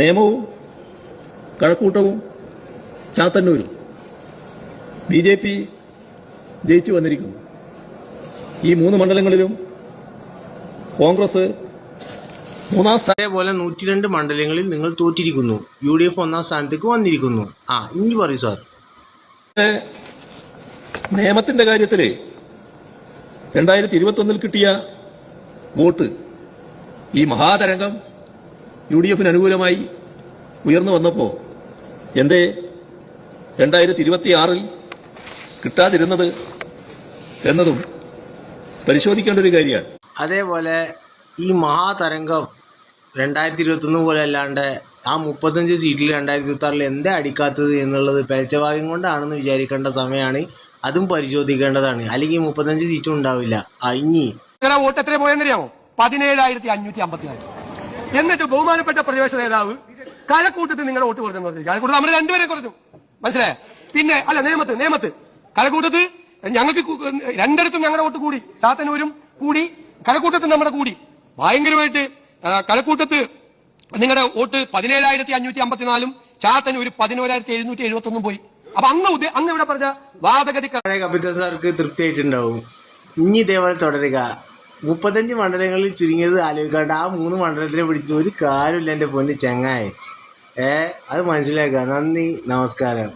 നേമവും കഴക്കൂട്ടവും ചാത്തന്നൂരും BJP ജയിച്ചു വന്നിരിക്കുന്നു. ഈ 3 മണ്ഡലങ്ങളിലും കോൺഗ്രസ് 3-ാം സ്ഥാനം. അതേപോലെ 102 മണ്ഡലങ്ങളിൽ നിങ്ങൾ തോറ്റിരിക്കുന്നു. UDF 1-ാം സ്ഥാനത്തേക്ക് വന്നിരിക്കുന്നു. ഇനി പറയൂ സാർ. നിയമത്തിന്റെ കാര്യത്തിൽ 2021 കിട്ടിയ വോട്ട് ഈ മഹാതരംഗം UDFന് അനുകൂലമായി ഉയർന്നു വന്നപ്പോൾ എന്തേ 2026 കിട്ടാതിരുന്നത് എന്നതും പരിശോധിക്കേണ്ട ഒരു കാര്യമാണ്. അതേപോലെ ഈ മഹാതരംഗം 2021 പോലെ അല്ലാണ്ട് ആ 35 സീറ്റിൽ 2026 എന്താ അടിക്കാത്തത് എന്നുള്ളത് പേച്ചഭാഗ്യം കൊണ്ടാണെന്ന് വിചാരിക്കേണ്ട സമയമാണ്. അതും പരിശോധിക്കേണ്ടതാണ്. അല്ലെങ്കിൽ 35 സീറ്റും ഉണ്ടാവില്ല. ഇനി വോട്ട് എത്ര പോയെന്നറിയാമോ? 17,554. എന്നിട്ട് ബഹുമാനപ്പെട്ട പ്രതിപക്ഷ നേതാവ് കഴക്കൂട്ടത്തിൽ നിങ്ങളുടെ വോട്ട് കുറഞ്ഞെന്ന് പറഞ്ഞു. കഴക്കൂട്ടത്ത് നമ്മൾ 2 പേരെ കുറഞ്ഞു, മനസ്സിലായേ? പിന്നെ അല്ല നേമത്ത് കഴക്കൂട്ടത്ത് ഞങ്ങൾക്ക് 2 ഞങ്ങളുടെ വോട്ട് കൂടി, ചാത്തന്നൂരും കൂടി, കഴക്കൂട്ടത്ത് നമ്മുടെ കൂടി ഭയങ്കരമായിട്ട്. കഴക്കൂട്ടത്ത് നിങ്ങളുടെ വോട്ട് 17,554, ചാത്തന്നൂര് 11,771 പോയി. അപ്പൊ അന്ന് ഇവിടെ പറഞ്ഞ വാദഗതി കപിത സാർക്ക് തൃപ്തിയായിട്ടുണ്ടാവും. ഇനി ഇതേപോലെ തുടരുക. 35 മണ്ഡലങ്ങളിൽ ചുരുങ്ങിയത് ആലോചിക്കാണ്ട് ആ 3 മണ്ഡലത്തിനെ പിടിച്ച് ഒരു കാര്യമില്ല എൻ്റെ പൊന്ന് ചങ്ങായി. അത് മനസ്സിലാക്കുക. നന്ദി, നമസ്കാരം.